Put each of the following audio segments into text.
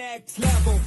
Next level.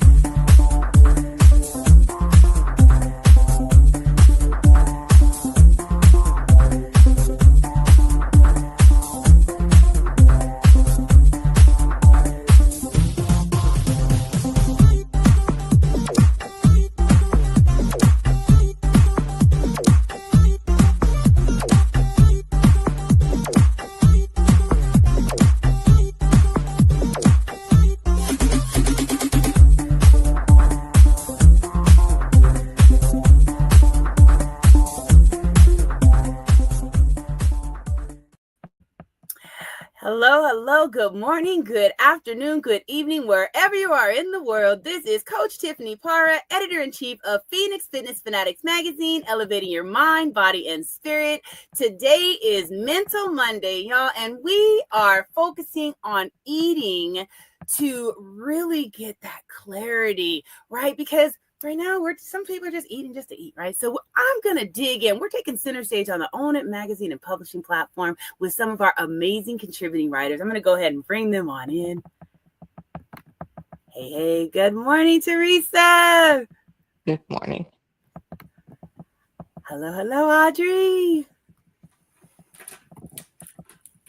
Hello, good morning, good afternoon, good evening, wherever you are in the world. This is Coach Tiffany Parra, Editor-in-Chief of Phoenix Fitness Fanatics Magazine, elevating your mind, body, and spirit. Today is Mental Monday, y'all, and we are focusing on eating to really get that clarity, right? Because right now, some people are just eating just to eat, right? So I'm going to dig in. We're taking center stage on the Own It magazine and publishing platform with some of our amazing contributing writers. I'm going to go ahead and bring them on in. Hey, good morning, Teresa. Good morning. Hello, Audrey.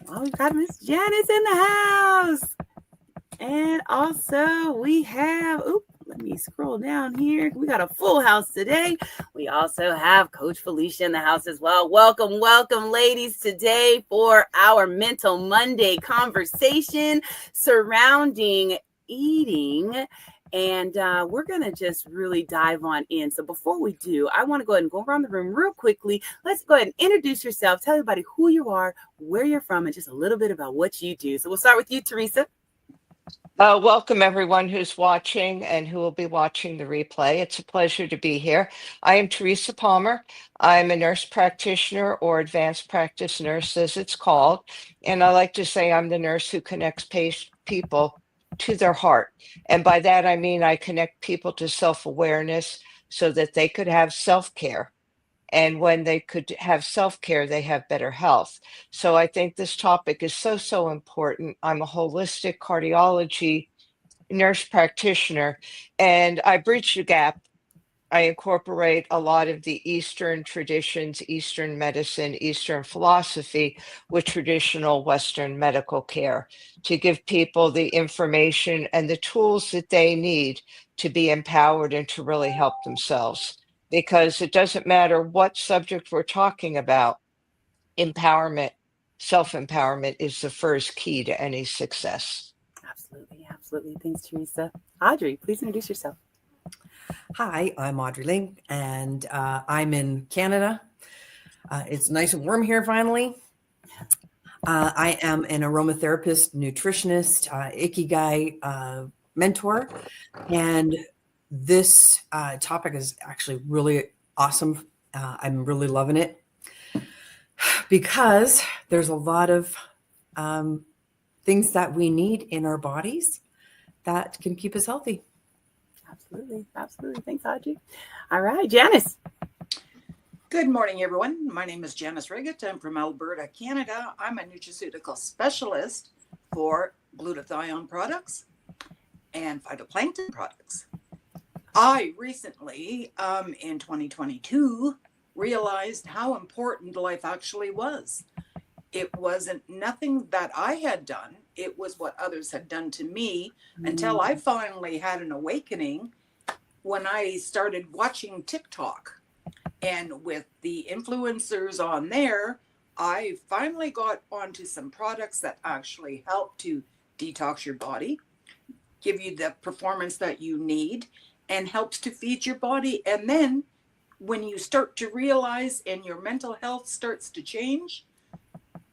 Oh, we've got Miss Janice in the house. And also we have, let me scroll down here. We got a full house today. We also have Coach Felicia in the house as well. Welcome, ladies, today for our Mental Monday conversation surrounding eating. And we're going to just really dive on in. So before we do, I want to go ahead and go around the room real quickly. Let's go ahead and introduce yourself. Tell everybody who you are, where you're from, and just a little bit about what you do. So we'll start with you, Teresa. Welcome everyone who's watching and who will be watching the replay. It's a pleasure to be here. I am Teresa Palmer. I'm a nurse practitioner, or advanced practice nurse as it's called. And I like to say I'm the nurse who connects people to their heart. And by that, I mean I connect people to self-awareness so that they could have self-care. And when they could have self-care, they have better health. So I think this topic is so important. I'm a holistic cardiology nurse practitioner, and I bridge the gap. I incorporate a lot of the Eastern traditions, Eastern medicine, Eastern philosophy with traditional Western medical care to give people the information and the tools that they need to be empowered and to really help themselves. Because it doesn't matter what subject we're talking about, empowerment, self-empowerment is the first key to any success. Absolutely. Thanks, Teresa. Audrey, please introduce yourself. Hi, I'm Audrey Ling, and I'm in Canada. It's nice and warm here finally. I am an aromatherapist, nutritionist, Ikigai mentor, and this topic is actually really awesome. I'm really loving it because there's a lot of things that we need in our bodies that can keep us healthy. Absolutely. Thanks, Audrey. All right, Janice. Good morning, everyone. My name is Janice Riggett. I'm from Alberta, Canada. I'm a nutraceutical specialist for glutathione products and phytoplankton products. I recently, in 2022, realized how important life actually was. It wasn't nothing that I had done. It was what others had done to me until I finally had an awakening when I started watching TikTok. And with the influencers on there, I finally got onto some products that actually help to detox your body, give you the performance that you need, and helps to feed your body. And then when you start to realize and your mental health starts to change,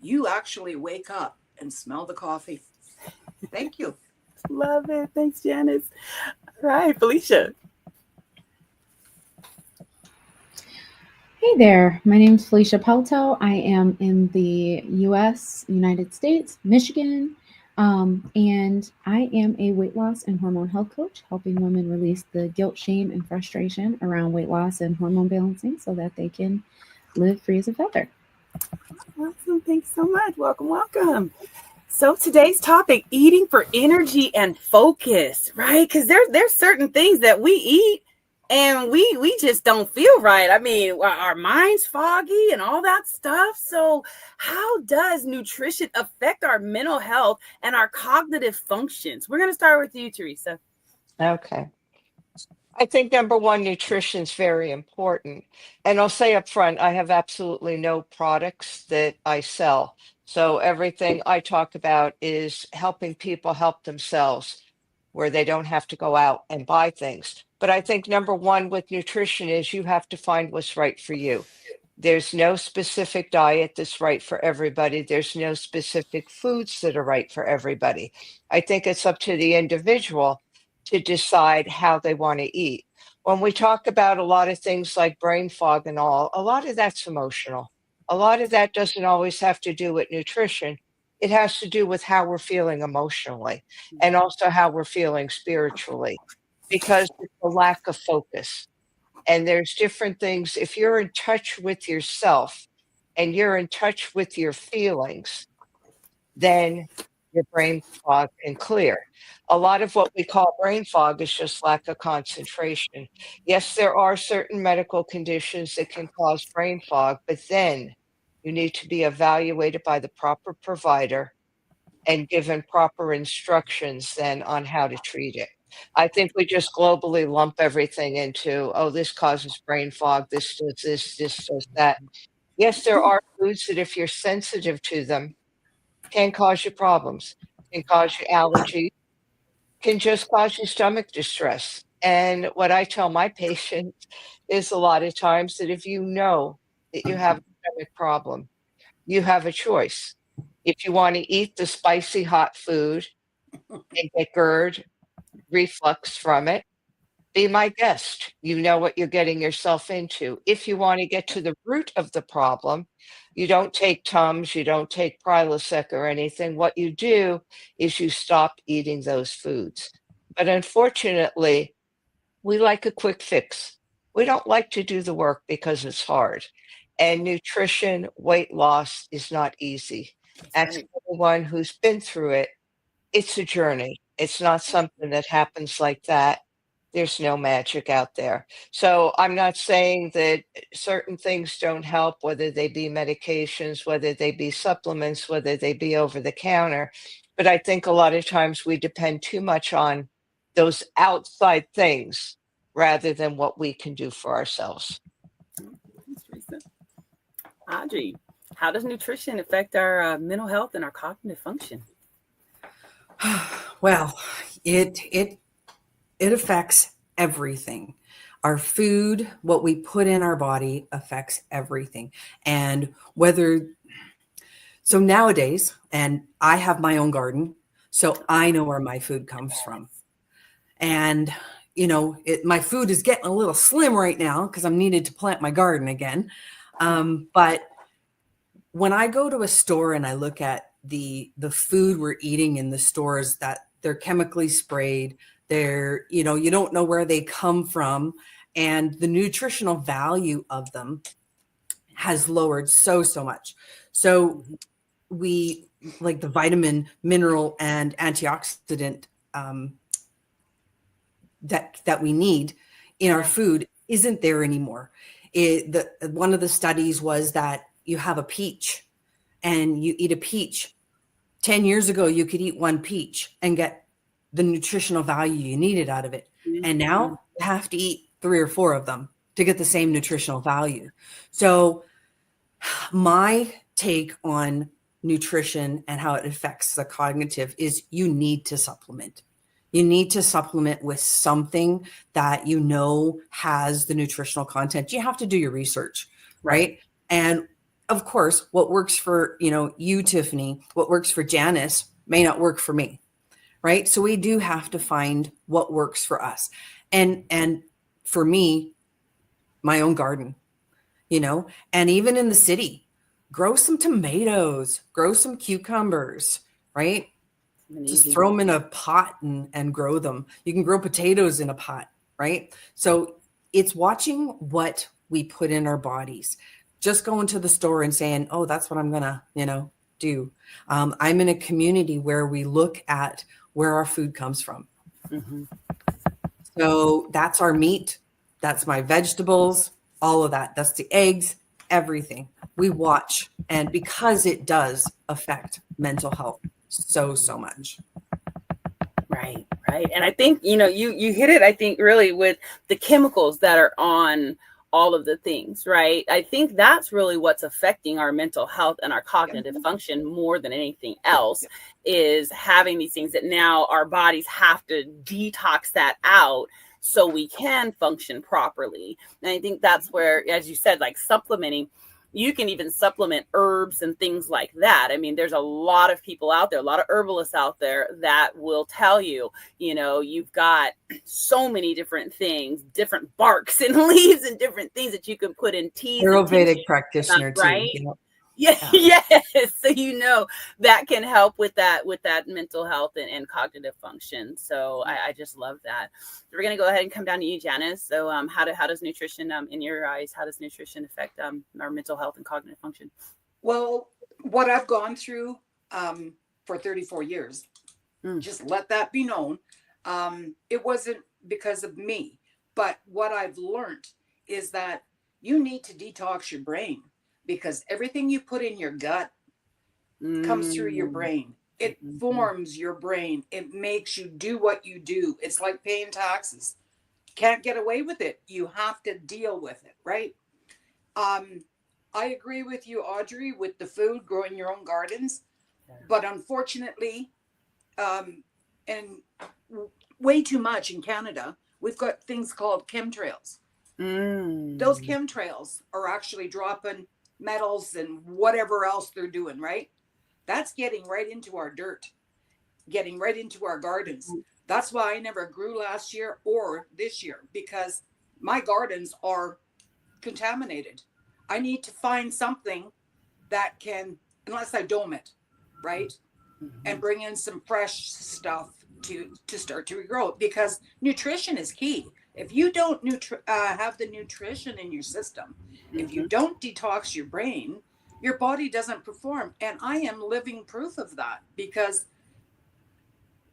you actually wake up and smell the coffee. Thank you. Love it. Thanks, Janice. All right, Felicia. Hey there, my name is Felicia Pelto. I am in the United States, Michigan, and I am a weight loss and hormone health coach, helping women release the guilt, shame, and frustration around weight loss and hormone balancing so that they can live free as a feather. Awesome. Thanks so much. Welcome. So today's topic, eating for energy and focus, right? Because there's certain things that we eat and we just don't feel right. I mean, our mind's foggy and all that stuff. So how does nutrition affect our mental health and our cognitive functions? We're going to start with you, Teresa. Okay. I think number one, nutrition is very important. And I'll say up front, I have absolutely no products that I sell. So everything I talk about is helping people help themselves where they don't have to go out and buy things. But I think number one with nutrition is you have to find what's right for you. There's no specific diet that's right for everybody. There's no specific foods that are right for everybody. I think it's up to the individual to decide how they want to eat. When we talk about a lot of things like brain fog and all, a lot of that's emotional. A lot of that doesn't always have to do with nutrition. It has to do with how we're feeling emotionally and also how we're feeling spiritually because it's a lack of focus. And there's different things. If you're in touch with yourself and you're in touch with your feelings, then your brain fog can clear. A lot of what we call brain fog is just lack of concentration. Yes, there are certain medical conditions that can cause brain fog, but then you need to be evaluated by the proper provider and given proper instructions then on how to treat it. I think we just globally lump everything into, oh, this causes brain fog, this does that. Yes, there are foods that if you're sensitive to them, can cause you problems, can cause you allergies, can just cause you stomach distress. And what I tell my patients is a lot of times that if you know that you have a stomach problem, you have a choice. If you want to eat the spicy hot food and get GERD, reflux from it, be my guest. You know what you're getting yourself into. If you want to get to the root of the problem, you don't take Tums, you don't take Prilosec or anything. What you do is you stop eating those foods. But unfortunately, we like a quick fix. We don't like to do the work because it's hard. And nutrition, weight loss is not easy. As Right. someone who's been through it, it's a journey. It's not something that happens like that. There's no magic out there. So I'm not saying that certain things don't help, whether they be medications, whether they be supplements, whether they be over the counter. But I think a lot of times we depend too much on those outside things rather than what we can do for ourselves. Thanks, Teresa. Audrey, how does nutrition affect our mental health and our cognitive function? Well, it affects everything. Our food, what we put in our body affects everything. And so nowadays, and I have my own garden, so I know where my food comes from. And my food is getting a little slim right now because I'm needed to plant my garden again. But when I go to a store and I look at the food we're eating in the stores, that they're chemically sprayed, they're, you don't know where they come from, and the nutritional value of them has lowered so much. So we like the vitamin, mineral, and antioxidant that we need in our food isn't there anymore. One of the studies was that you have a peach and you eat a peach. 10 years ago, you could eat one peach and get the nutritional value you needed out of it. And now you have to eat 3 or 4 of them to get the same nutritional value. So my take on nutrition and how it affects the cognitive is you need to supplement. You need to supplement with something that has the nutritional content. You have to do your research, right? And of course, what works for, you, Tiffany, what works for Janice may not work for me, right? So we do have to find what works for us. And for me, my own garden, and even in the city, grow some tomatoes, grow some cucumbers, right? Just throw them in a pot and grow them. You can grow potatoes in a pot, right? So it's watching what we put in our bodies. Just going to the store and saying, oh, that's what I'm going to, do. I'm in a community where we look at where our food comes from. Mm-hmm. So that's our meat, that's my vegetables, all of that. That's the eggs, everything. We watch, and because it does affect mental health so much. Right, right. And I think, you hit it, I think, really with the chemicals that are on all of the things, right? I think that's really what's affecting our mental health and our cognitive function more than anything else, is having these things that now our bodies have to detox that out so we can function properly. And I think that's where, as you said, like supplementing, you can even supplement herbs and things like that. I mean, there's a lot of people out there, a lot of herbalists out there that will tell you, you've got so many different things, different barks and leaves and different things that you can put in teas. Ayurvedic practitioner too. Right? Yeah. Yes. So, that can help with that mental health and cognitive function. So I just love that. So we're going to go ahead and come down to you, Janice. So how does nutrition, in your eyes, how does nutrition affect our mental health and cognitive function? Well, what I've gone through for 34 years, just let that be known. It wasn't because of me, but what I've learned is that you need to detox your brain, because everything you put in your gut comes through your brain. It forms your brain. It makes you do what you do. It's like paying taxes. Can't get away with it. You have to deal with it, right? I agree with you, Audrey, with the food, growing your own gardens. But unfortunately, and way too much in Canada, we've got things called chemtrails. Those chemtrails are actually dropping metals and whatever else they're doing, right? That's getting right into our dirt, getting right into our gardens. That's why I never grew last year or this year, because my gardens are contaminated. I need to find something that can, unless I dome it, right? And bring in some fresh stuff to start to regrow, because nutrition is key. If you don't have the nutrition in your system, if you don't detox your brain, your body doesn't perform. And I am living proof of that, because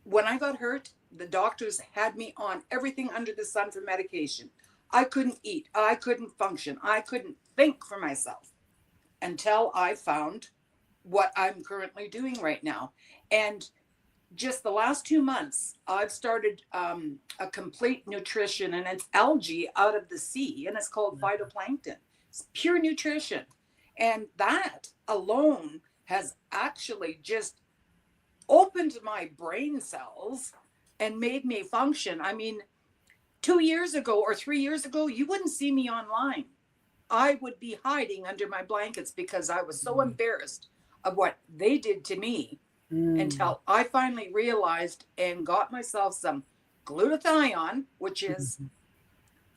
when I got hurt, the doctors had me on everything under the sun for medication. I couldn't eat. I couldn't function. I couldn't think for myself until I found what I'm currently doing right now. And just the last 2 months, I've started a complete nutrition, and it's algae out of the sea, and it's called phytoplankton. It's pure nutrition. And that alone has actually just opened my brain cells and made me function. I mean, 2 years ago or 3 years ago, you wouldn't see me online. I would be hiding under my blankets because I was so embarrassed of what they did to me, until I finally realized and got myself some glutathione, which is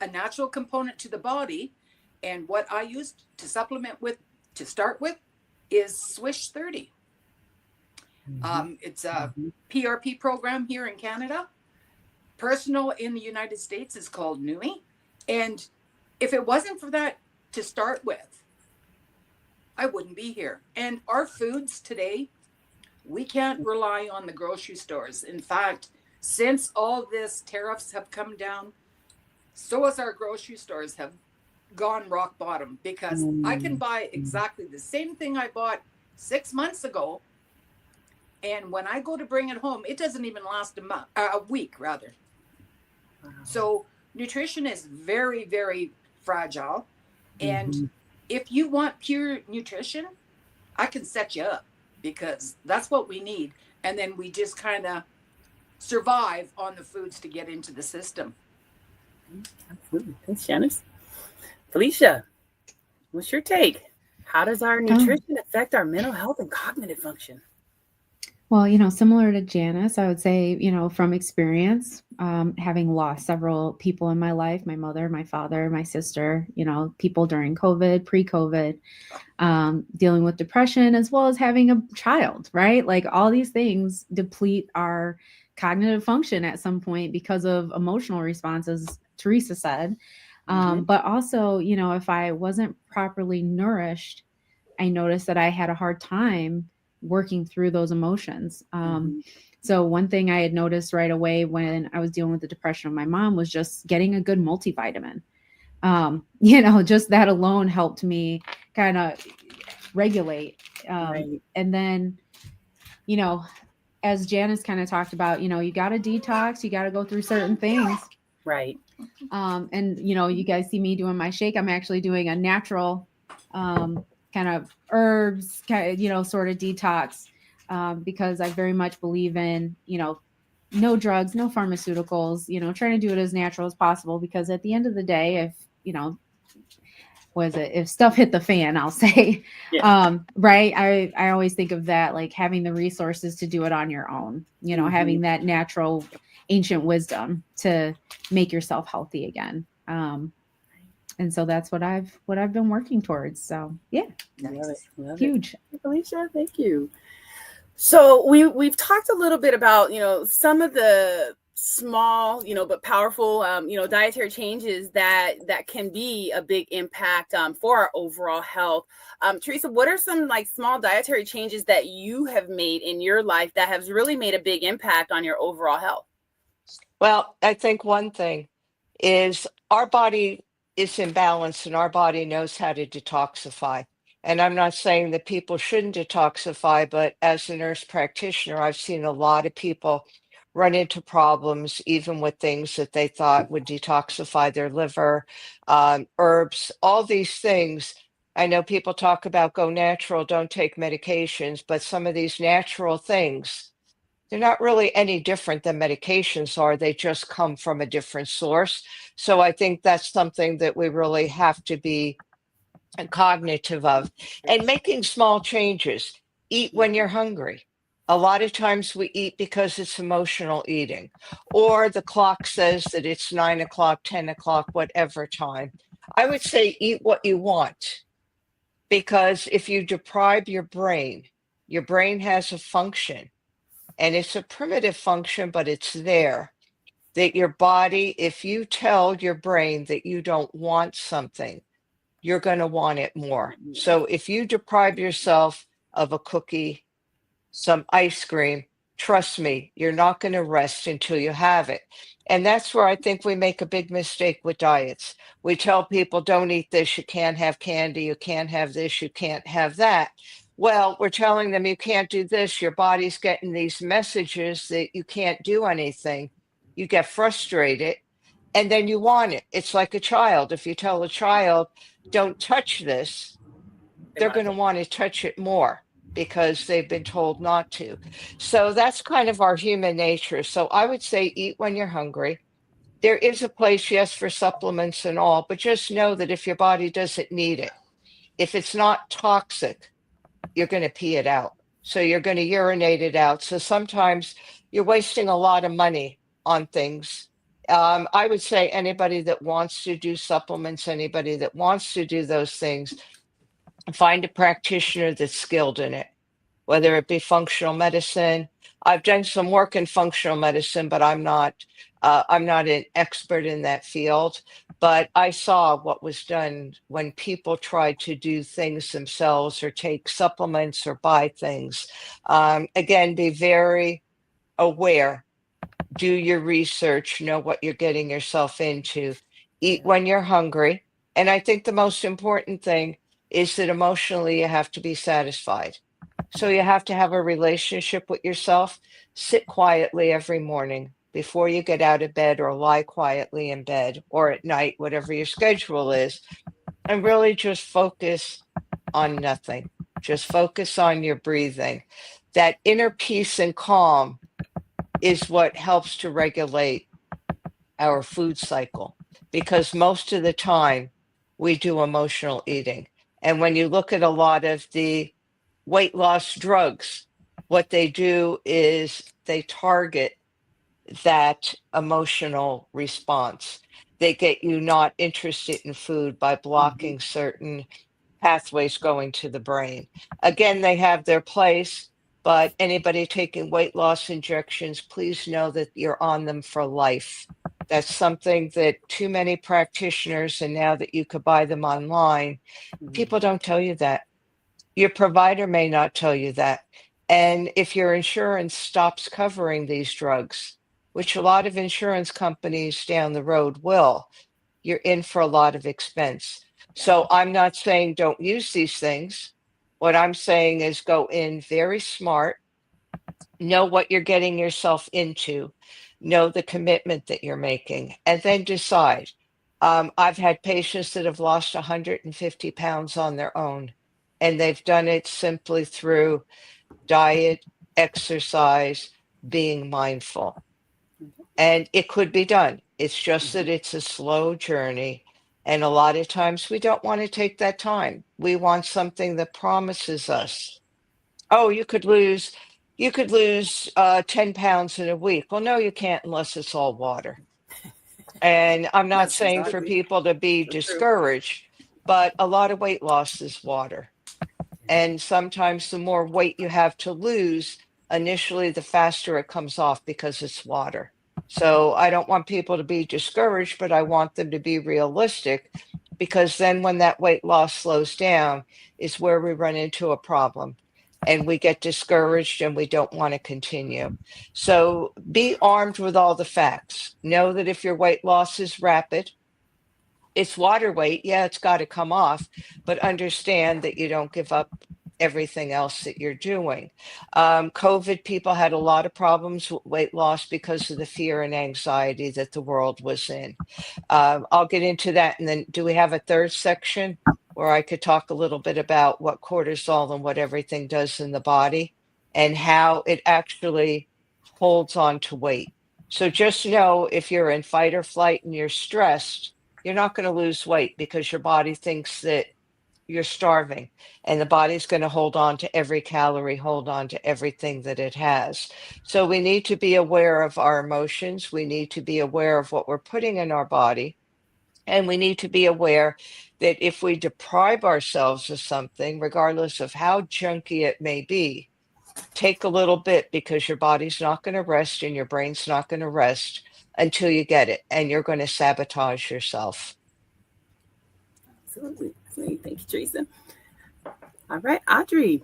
a natural component to the body. And what I used to supplement with to start with is Swish 30. It's a PRP program here in Canada. Personal in the United States is called NUI. And if it wasn't for that to start with, I wouldn't be here. And our foods today, we can't rely on the grocery stores. In fact, since all this tariffs have come down, so as our grocery stores have gone rock bottom, because I can buy exactly the same thing I bought 6 months ago, and when I go to bring it home, it doesn't even last a week rather. So nutrition is very, very fragile. And if you want pure nutrition, I can set you up, because that's what we need. And then we just kind of survive on the foods to get into the system. Absolutely. Thanks, Janice. Felicia, what's your take? How does our nutrition affect our mental health and cognitive function? Well, similar to Janice, I would say, from experience, having lost several people in my life, my mother, my father, my sister, people during COVID, pre-COVID, dealing with depression, as well as having a child, right? Like all these things deplete our cognitive function at some point because of emotional responses, Teresa said. But also, if I wasn't properly nourished, I noticed that I had a hard time working through those emotions. Mhm. So one thing I had noticed right away when I was dealing with the depression of my mom was just getting a good multivitamin. Just that alone helped me kind of regulate. Right. And then, as Janice kind of talked about, you got to detox, you got to go through certain things. Right. And you guys see me doing my shake. I'm actually doing a natural kind of herbs, sort of detox, because I very much believe in, no drugs, no pharmaceuticals, trying to do it as natural as possible. Because at the end of the day, if, if stuff hit the fan, I'll say, Yeah. right. I always think of that, like having the resources to do it on your own, having that natural ancient wisdom to make yourself healthy again. And so that's what I've been working towards. So yeah, Love it. Love huge. it. Felicia, thank you. So we've talked a little bit about, some of the small, but powerful, dietary changes that can be a big impact for our overall health. Teresa, what are some like small dietary changes that you have made in your life that has really made a big impact on your overall health? Well, I think one thing is our body is in balance and our body knows how to detoxify. And I'm not saying that people shouldn't detoxify, but as a nurse practitioner, I've seen a lot of people run into problems, even with things that they thought would detoxify their liver, herbs, all these things. I know people talk about go natural, don't take medications, but some of these natural things, they're not really any different than medications are. They just come from a different source. So I think that's something that we really have to be cognitive of and making small changes. Eat when you're hungry. A lot of times we eat because it's emotional eating, or the clock says that it's 9 o'clock, 10 o'clock, whatever time. I would say eat what you want, because if you deprive your brain has a function, and it's a primitive function, but it's there. That your body, if you tell your brain that you don't want something, you're going to want it more. So if you deprive yourself of a cookie, some ice cream, trust me, you're not going to rest until you have it. And that's where I think we make a big mistake with diets. We tell people, don't eat this, you can't have candy, you can't have this, you can't have that. Well, we're telling them you can't do this. Your body's getting these messages that you can't do anything. You get frustrated and then you want it. It's like a child. If you tell a child, don't touch this, they're going to want to touch it more because they've been told not to. So that's kind of our human nature. So I would say eat when you're hungry. There is a place, yes, for supplements and all, but just know that if your body doesn't need it, if it's not toxic, you're going to pee it out. So you're going to urinate it out. So sometimes you're wasting a lot of money on things. I would say anybody that wants to do supplements, anybody that wants to do those things, find a practitioner that's skilled in it, whether it be functional medicine. I've done some work in functional medicine, but I'm not an expert in that field. But I saw what was done when people tried to do things themselves or take supplements or buy things. Again, be very aware. Do your research, know what you're getting yourself into. Eat when you're hungry. And I think the most important thing is that emotionally you have to be satisfied. So you have to have a relationship with yourself. Sit quietly every morning before you get out of bed, or lie quietly in bed or at night, whatever your schedule is, and really just focus on nothing. Just focus on your breathing. That inner peace and calm is what helps to regulate our food cycle, because most of the time we do emotional eating. And when you look at a lot of the weight loss drugs, what they do is they target that emotional response. They get you not interested in food by blocking certain pathways going to the brain. Again, they have their place, but anybody taking weight loss injections, please know that you're on them for life. That's something that too many practitioners, and now that you could buy them online, people don't tell you that. Your provider may not tell you that. And if your insurance stops covering these drugs, which a lot of insurance companies down the road will, you're in for a lot of expense. So I'm not saying don't use these things. What I'm saying is go in very smart, know what you're getting yourself into, know the commitment that you're making, and then decide. I've had patients that have lost 150 pounds on their own, and they've done it simply through diet, exercise, being mindful. And it could be done. It's just that it's a slow journey. And a lot of times we don't want to take that time. We want something that promises us, oh, you could lose 10 pounds in a week. Well, no, you can't unless it's all water. And I'm not That's saying for exactly people to be so true. discouraged, but a lot of weight loss is water. And sometimes the more weight you have to lose, initially, the faster it comes off because it's water. So I don't want people to be discouraged, but I want them to be realistic, because then when that weight loss slows down is where we run into a problem and we get discouraged and we don't want to continue. So be armed with all the facts. Know that if your weight loss is rapid, it's water weight. Yeah, it's got to come off, but understand that you don't give up everything else that you're doing. COVID, people had a lot of problems with weight loss because of the fear and anxiety that the world was in. I'll get into that. And then do we have a third section where I could talk a little bit about what cortisol and what everything does in the body and how it actually holds on to weight? So just know if you're in fight or flight and you're stressed, you're not going to lose weight because your body thinks that you're starving, and the body's going to hold on to every calorie, hold on to everything that it has. So we need to be aware of our emotions. We need to be aware of what we're putting in our body. And we need to be aware that if we deprive ourselves of something, regardless of how junky it may be, take a little bit, because your body's not going to rest and your brain's not going to rest until you get it, and you're going to sabotage yourself. Absolutely. Thank you, Teresa. All right, Audrey.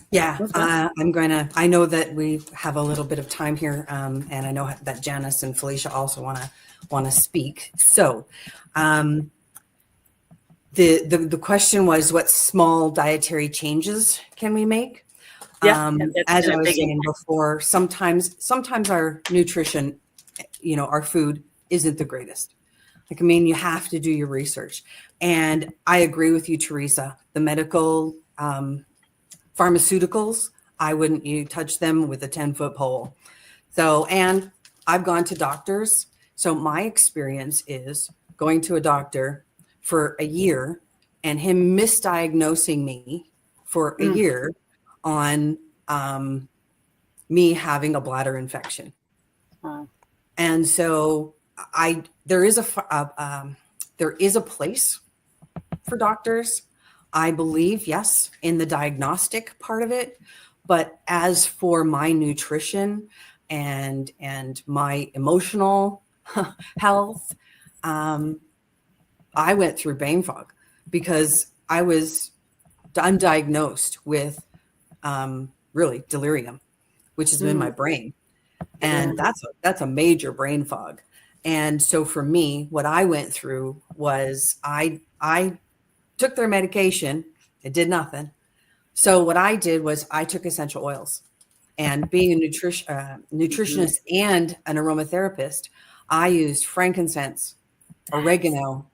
Yeah, I know that we have a little bit of time here, and I know that Janice and Felicia also want to speak. So, the question was, what small dietary changes can we make? Yeah, As I was saying before, sometimes our nutrition, our food isn't the greatest. Like, I mean, you have to do your research. And I agree with you, Teresa. The medical pharmaceuticals, I wouldn't touch them with a 10-foot pole. So, and I've gone to doctors. So my experience is going to a doctor for a year and him misdiagnosing me for a year on me having a bladder infection. Wow. And so there is a place for doctors, I believe, yes, in the diagnostic part of it. But as for my nutrition and my emotional health, I went through brain fog because I was undiagnosed with really delirium, which is in my brain. And that's a major brain fog. And so for me, what I went through was I took their medication. It did nothing. So what I did was I took essential oils. And being a nutritionist and an aromatherapist, I used frankincense, oregano,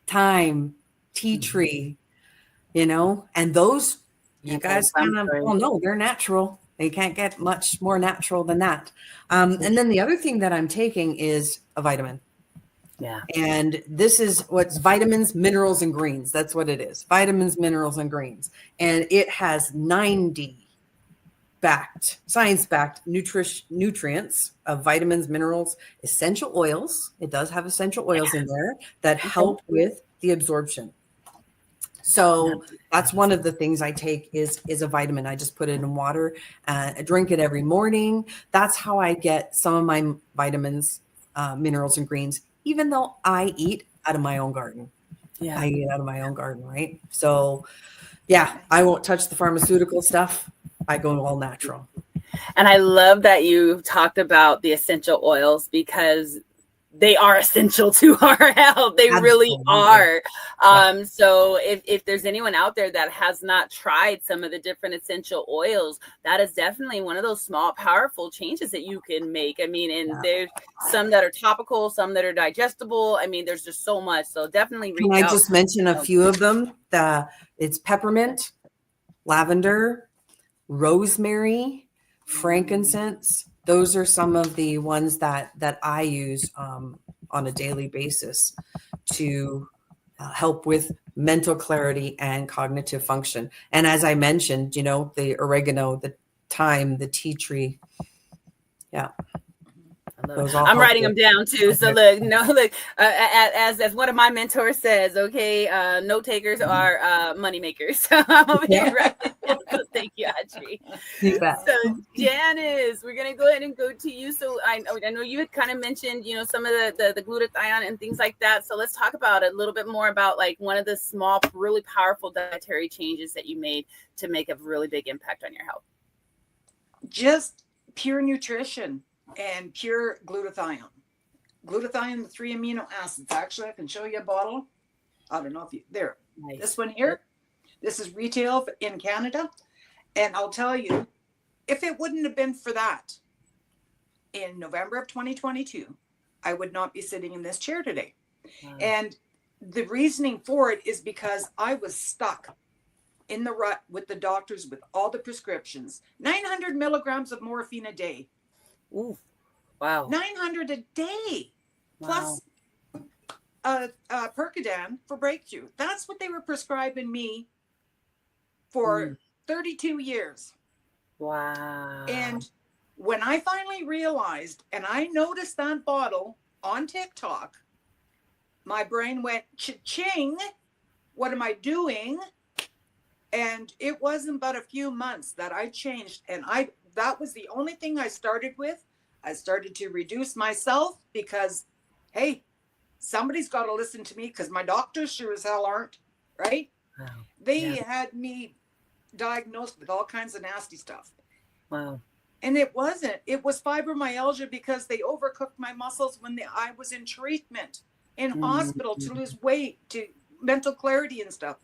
thyme, tea tree, and those, you guys kind of all know they're natural. They can't get much more natural than that. And then the other thing that I'm taking is a vitamin. Yeah. And this is what's vitamins, minerals, and greens. That's what it is. Vitamins, minerals, and greens. And it has 90 science-backed nutrients of vitamins, minerals, essential oils. It does have essential oils in there that help with the absorption. So that's one of the things I take is a vitamin. I just put it in water. I drink it every morning. That's how I get some of my vitamins, minerals, and greens, even though I eat out of my own garden. Yeah. I eat out of my own garden, right? So, yeah, I won't touch the pharmaceutical stuff. I go all natural. And I love that you talked about the essential oils because they are essential to our health. They really are. So if there's anyone out there that has not tried some of the different essential oils, that is definitely one of those small, powerful changes that you can make. I mean, and there's some that are topical, some that are digestible. I mean, there's just so much. So definitely reach out. Can I just mention a few of them? It's peppermint, lavender, rosemary, frankincense. Those are some of the ones that I use on a daily basis to help with mental clarity and cognitive function. And as I mentioned, the oregano, the thyme, the tea tree. Yeah. I'm writing them down too. Okay. So look, as one of my mentors says, okay, note takers are money makers. So I'm over here writing. So thank you, Audrey. So Janice, we're gonna go ahead and go to you. So I know you had kind of mentioned, some of the glutathione and things like that. So let's talk about it a little bit more about like one of the small, really powerful dietary changes that you made to make a really big impact on your health. Just pure nutrition. And pure glutathione. Glutathione, the 3 amino acids. Actually, I can show you a bottle. I don't know if you, there. Nice. This one here. This is retail in Canada. And I'll tell you, if it wouldn't have been for that, in November of 2022, I would not be sitting in this chair today. Wow. And the reasoning for it is because I was stuck in the rut with the doctors with all the prescriptions. 900 milligrams of morphine a day. Ooh, wow. 900 a day. Wow. Plus Percodan for breakthrough. That's what they were prescribing me for 32 years. Wow. And when I finally realized, and I noticed that bottle on TikTok, my brain went cha-ching. What am I doing? And it wasn't but a few months that I changed. And that was the only thing I started with. I started to reduce myself because, hey, somebody's got to listen to me because my doctors sure as hell aren't, right? Wow. They had me diagnosed with all kinds of nasty stuff. Wow. And it wasn't. It was fibromyalgia because they overcooked my muscles when I was in treatment, in hospital to lose weight, to mental clarity and stuff.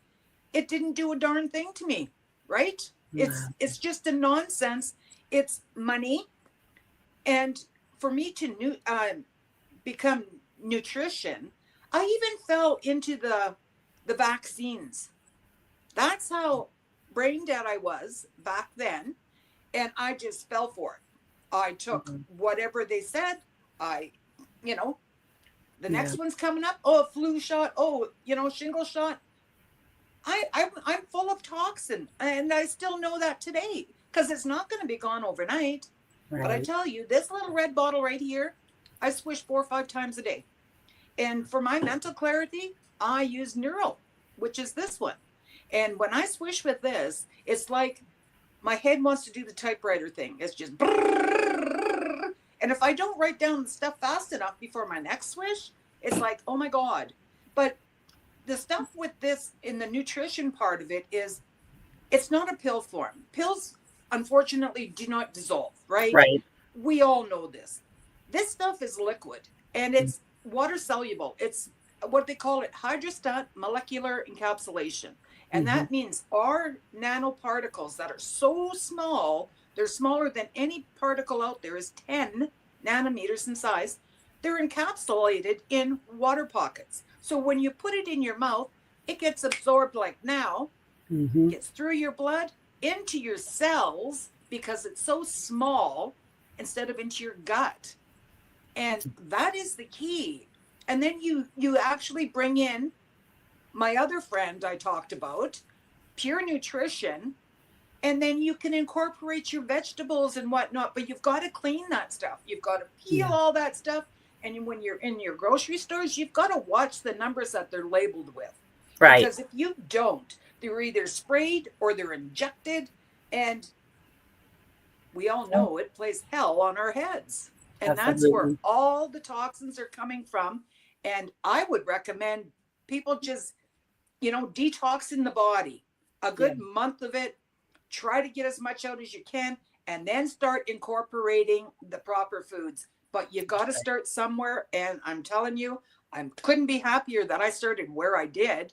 It didn't do a darn thing to me, right? It's just a nonsense. It's money. And for me to become nutrition, I even fell into the vaccines. That's how brain dead I was back then. And I just fell for it. I took whatever they said. The next one's coming up. Oh, flu shot. Oh, shingle shot. I'm full of toxin, and I still know that today because it's not going to be gone overnight. Right. But I tell you, this little red bottle right here, I swish 4 or 5 times a day. And for my mental clarity, I use Neural, which is this one. And when I swish with this, it's like my head wants to do the typewriter thing. It's just brrr. And if I don't write down the stuff fast enough before my next swish, it's like, oh my God. But the stuff with this in the nutrition part of it is it's not a pill form. Pills, unfortunately, do not dissolve, right? Right. We all know this. This stuff is liquid and it's water soluble. It's what they call it hydrostat molecular encapsulation. And that means our nanoparticles that are so small, they're smaller than any particle out there, is 10 nanometers in size. They're encapsulated in water pockets. So when you put it in your mouth, it gets absorbed like now, gets through your blood, into your cells, because it's so small, instead of into your gut. And that is the key. And then you actually bring in my other friend I talked about, pure nutrition, and then you can incorporate your vegetables and whatnot, but you've got to clean that stuff. You've got to peel all that stuff. And when you're in your grocery stores, you've got to watch the numbers that they're labeled with. Right. Because if you don't, they're either sprayed or they're injected. And we all know it plays hell on our heads. And that's where all the toxins are coming from. And I would recommend people just, detox in the body. A good month of it, try to get as much out as you can, and then start incorporating the proper foods. But you got to start somewhere. And I'm telling you, I couldn't be happier that I started where I did,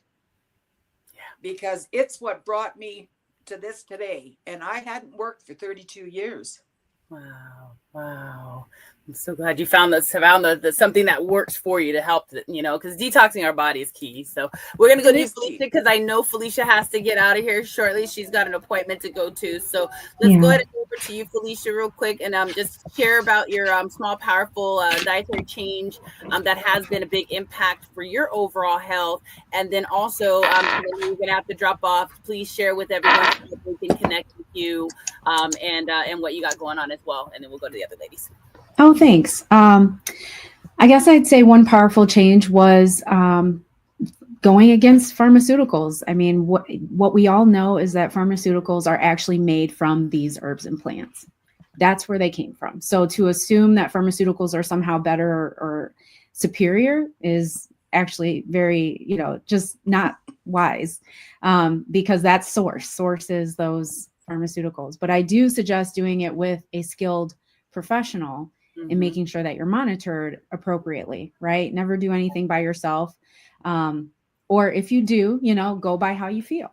because it's what brought me to this today. And I hadn't worked for 32 years. Wow. Wow. I'm so glad you found the something that works for you to help, because detoxing our body is key. So we're going to go to Felicia, because I know Felicia has to get out of here shortly. She's got an appointment to go to. So let's go ahead and go over to you, Felicia, real quick, and just share about your small, powerful dietary change that has been a big impact for your overall health. And then also, you're going to have to drop off. Please share with everyone so that they can connect with you and what you got going on as well. And then we'll go to the other ladies. Oh, thanks. I guess I'd say one powerful change was going against pharmaceuticals. I mean, what we all know is that pharmaceuticals are actually made from these herbs and plants. That's where they came from. So to assume that pharmaceuticals are somehow better or superior is actually very, just not wise, because that's source. Source is those pharmaceuticals. But I do suggest doing it with a skilled professional and making sure that you're monitored appropriately, right? Never do anything by yourself. Or if you do, go by how you feel,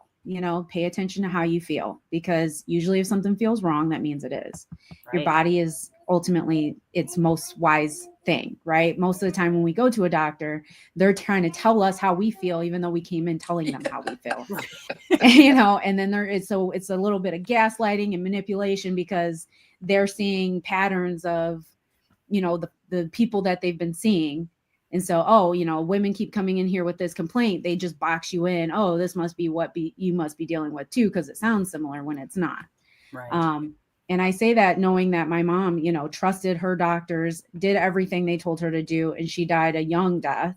pay attention to how you feel, because usually if something feels wrong, that means it is. Right. Your body is ultimately its most wise thing, right? Most of the time when we go to a doctor, they're trying to tell us how we feel, even though we came in telling them how we feel, and then it's a little bit of gaslighting and manipulation, because they're seeing patterns of, the people that they've been seeing. And so, women keep coming in here with this complaint. They just box you in. Oh, this must be what you must be dealing with too, because it sounds similar when it's not. Right. And I say that knowing that my mom, trusted her doctors, did everything they told her to do, and she died a young death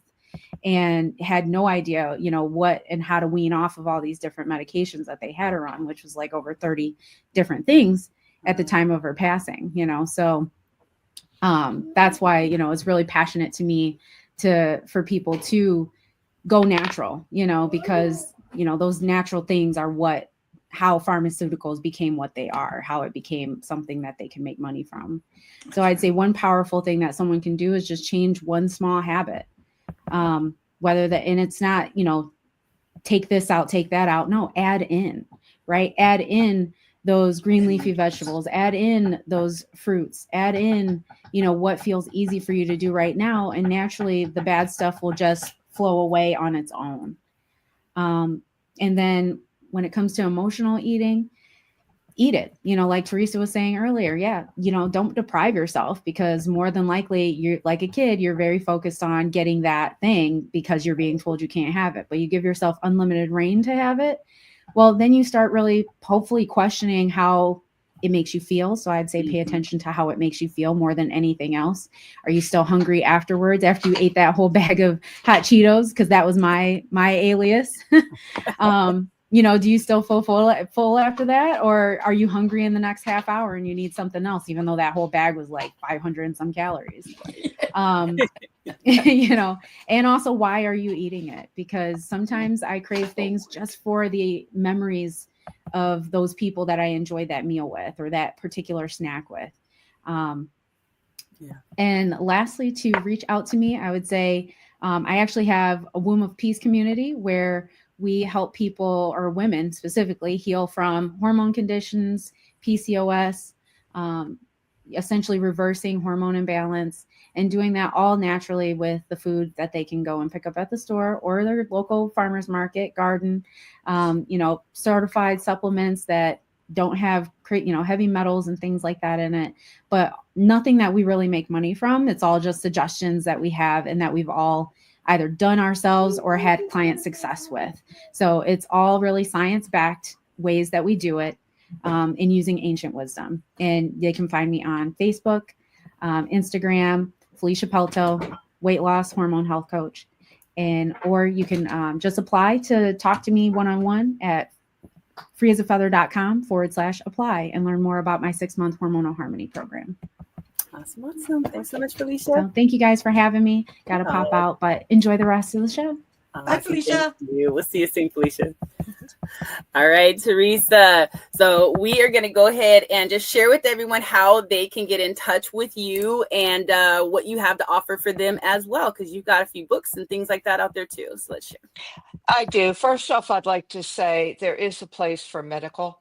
and had no idea, what and how to wean off of all these different medications that they had her on, which was like over 30 different things at the time of her passing, so that's why, it's really passionate to me for people to go natural, because, those natural things are how pharmaceuticals became what they are, how it became something that they can make money from. So I'd say one powerful thing that someone can do is just change one small habit, and it's not, take this out, take that out. No, add in, right? Add in those green leafy vegetables, add in those fruits, add in, what feels easy for you to do right now. And naturally the bad stuff will just flow away on its own. And then when it comes to emotional eating, eat it, like Teresa was saying earlier. Yeah. Don't deprive yourself, because more than likely you're like a kid, you're very focused on getting that thing because you're being told you can't have it, but you give yourself unlimited reign to have it. Well, then you start really hopefully questioning how it makes you feel. So I'd say pay attention to how it makes you feel more than anything else. Are you still hungry afterwards after you ate that whole bag of hot Cheetos? Because that was my alias. Do you still feel full after that? Or are you hungry in the next half hour and you need something else, even though that whole bag was like 500 and some calories? And also, why are you eating it? Because sometimes I crave things just for the memories of those people that I enjoyed that meal with, or that particular snack with. And lastly, to reach out to me, I would say I actually have a Womb of Peace community where we help people, or women specifically, heal from hormone conditions, PCOS, essentially reversing hormone imbalance, and doing that all naturally with the food that they can go and pick up at the store or their local farmers market, garden, certified supplements that don't have, heavy metals and things like that in it, but nothing that we really make money from. It's all just suggestions that we have and that we've all either done ourselves or had client success with. So it's all really science-backed ways that we do it, in using ancient wisdom. And they can find me on Facebook, Instagram, Felicia Pelto, weight loss hormone health coach. Or you can just apply to talk to me one-on-one at freeasafeather.com/apply and learn more about my 6-month hormonal harmony program. Awesome. Thanks so much, Felicia. So thank you guys for having me. Got to pop out, but enjoy the rest of the show. Bye, Felicia. We'll see you soon, Felicia. All right, Teresa. So we are going to go ahead and just share with everyone how they can get in touch with you and what you have to offer for them as well, because you've got a few books and things like that out there too. So let's share. I do. First off, I'd like to say there is a place for medical.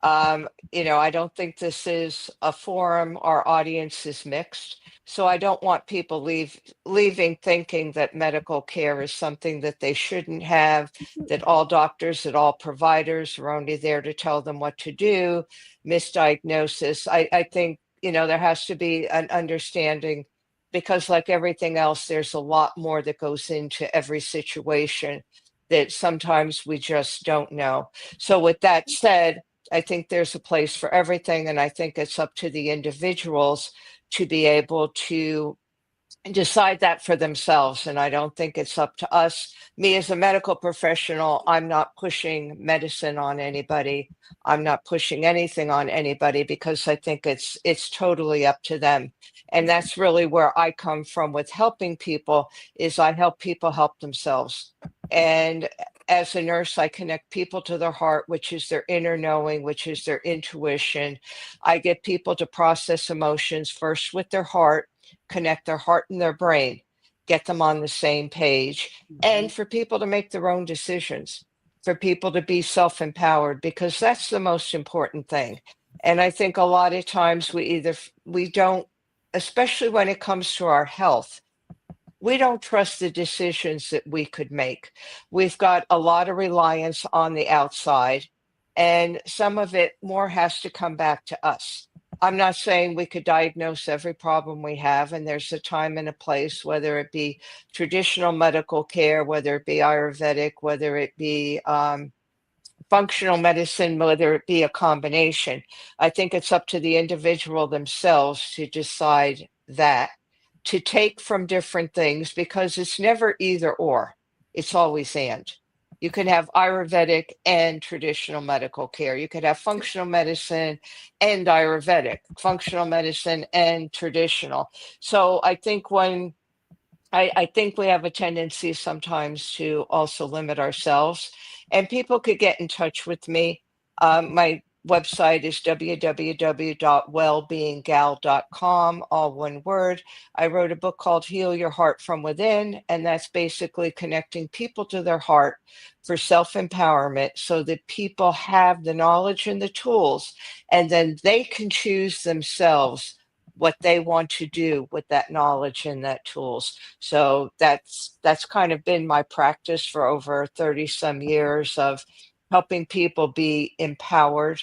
I don't think this is a forum. Our audience is mixed. So I don't want people leaving thinking that medical care is something that they shouldn't have, that all doctors, that all providers are only there to tell them what to do, misdiagnosis. I think, there has to be an understanding because like everything else, there's a lot more that goes into every situation that sometimes we just don't know. So with that said, I think there's a place for everything. And I think it's up to the individuals to be able to decide that for themselves. And I don't think it's up to us. Me as a medical professional, I'm not pushing medicine on anybody. I'm not pushing anything on anybody because I think it's totally up to them. And that's really where I come from with helping people is I help people help themselves. And as a nurse, I connect people to their heart, which is their inner knowing, which is their intuition. I get people to process emotions first with their heart, connect their heart and their brain, get them on the same page, and for people to make their own decisions, for people to be self empowered, because that's the most important thing. And I think a lot of times we don't, especially when it comes to our health, we don't trust the decisions that we could make. We've got a lot of reliance on the outside, and some of it more has to come back to us. I'm not saying we could diagnose every problem we have, and there's a time and a place, whether it be traditional medical care, whether it be Ayurvedic, whether it be functional medicine, whether it be a combination. I think it's up to the individual themselves to decide that, to take from different things, because it's never either or, it's always and. You can have Ayurvedic and traditional medical care. You could have functional medicine and Ayurvedic, functional medicine and traditional. So I think I think we have a tendency sometimes to also limit ourselves, and people could get in touch with me. My website is www.wellbeinggal.com, all one word. I wrote a book called Heal Your Heart from Within, and that's basically connecting people to their heart for self empowerment so that people have the knowledge and the tools, and then they can choose themselves what they want to do with that knowledge and that tools. So that's kind of been my practice for over 30 some years of helping people be empowered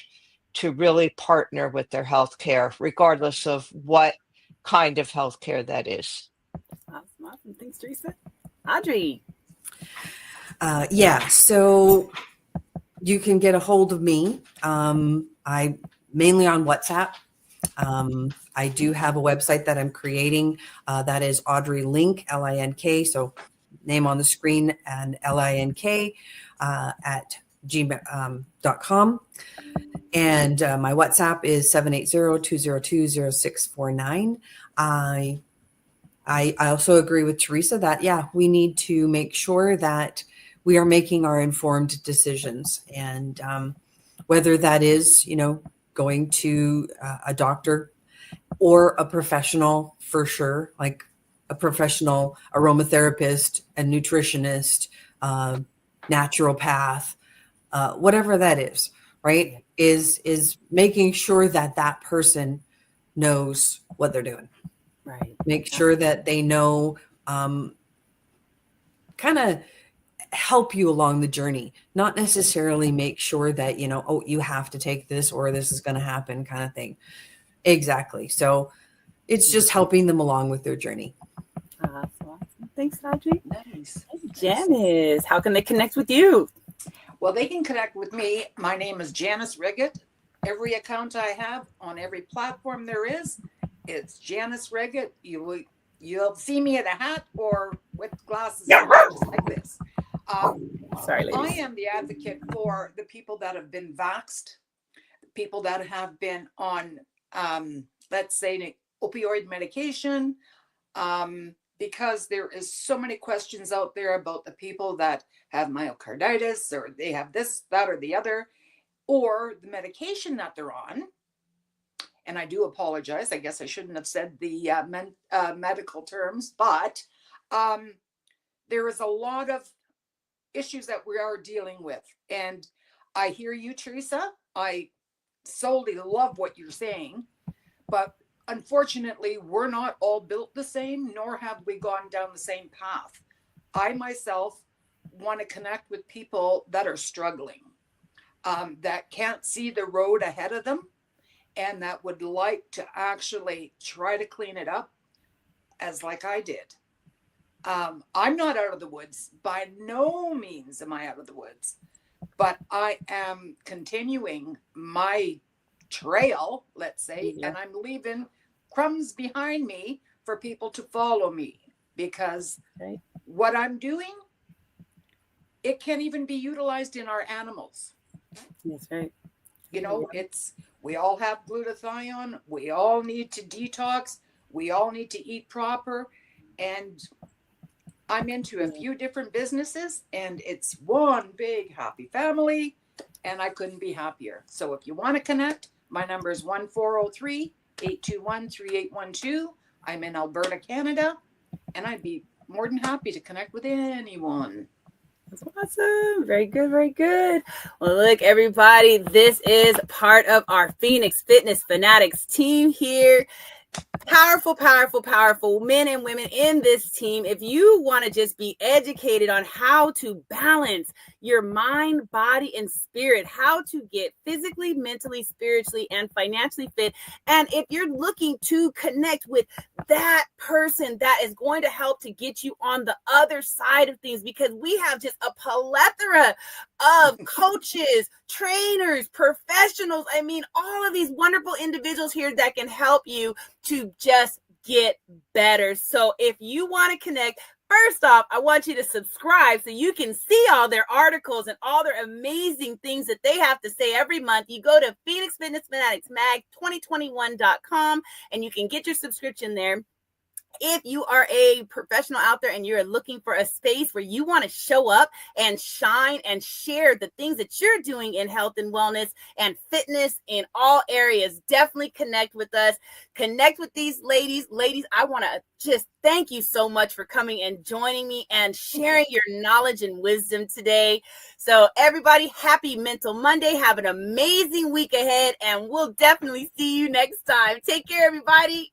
to really partner with their healthcare, regardless of what kind of healthcare that is. Awesome. Thanks, Teresa. Audrey. Yeah, so you can get a hold of me. I mainly on WhatsApp. I do have a website that I'm creating that is Audrey Link, Link, so name on the screen and Link at gmail.com. And my WhatsApp is 780-202-0649. I also agree with Teresa that, yeah, we need to make sure that we are making our informed decisions. And whether that is, going to a doctor or a professional, for sure, like a professional aromatherapist, a nutritionist, naturopath, whatever that is, right? Is making sure that that person knows what they're doing. Right. Make sure that they know, kind of help you along the journey, not necessarily make sure that, oh, you have to take this or this is going to happen kind of thing. Exactly. So it's just helping them along with their journey. Awesome. Thanks, Audrey. Nice. Janice, how can they connect with you? Well, they can connect with me. My name is Janice Riggett. Every account I have on every platform there is, it's Janice Riggett. You'll see me in a hat or with glasses just like this. Sorry, ladies. I am the advocate for the people that have been vaxxed, people that have been on, let's say, opioid medication, because there is so many questions out there about the people that have myocarditis, or they have this, that, or the other, or the medication that they're on. And I do apologize. I guess I shouldn't have said the medical terms, but there is a lot of issues that we are dealing with. And I hear you, Teresa. I solely love what you're saying, but unfortunately, we're not all built the same, nor have we gone down the same path. I myself want to connect with people that are struggling, that can't see the road ahead of them, and that would like to actually try to clean it up, as like I did. I'm not out of the woods. By no means am I out of the woods, but I am continuing my trail, let's say, and I'm leaving crumbs behind me for people to follow me, because what I'm doing, it can't even be utilized in our animals. That's right. You know, we all have glutathione. We all need to detox. We all need to eat proper. And I'm into a few different businesses, and it's one big happy family, and I couldn't be happier. So if you want to connect, my number is 1403-821-3812. I'm in Alberta, Canada, and I'd be more than happy to connect with anyone. That's awesome. Very good. Very good. Well, look, everybody, this is part of our Phoenix Fitness Fanatics team here. Powerful, powerful, powerful men and women in this team. If you want to just be educated on how to balance your mind, body, and spirit, how to get physically, mentally, spiritually, and financially fit, and if you're looking to connect with that person that is going to help to get you on the other side of things, because we have just a plethora of coaches, trainers, professionals. I mean, all of these wonderful individuals here that can help you to just get better. So if you want to connect, first off, I want you to subscribe so you can see all their articles and all their amazing things that they have to say every month. You go to Phoenix Fitness Fanatics Mag 2021.com and you can get your subscription there. If you are a professional out there and you're looking for a space where you want to show up and shine and share the things that you're doing in health and wellness and fitness in all areas, definitely connect with us. Connect with these ladies. Ladies, I want to just thank you so much for coming and joining me and sharing your knowledge and wisdom today. So everybody, happy Mental Monday. Have an amazing week ahead, and we'll definitely see you next time. Take care, everybody.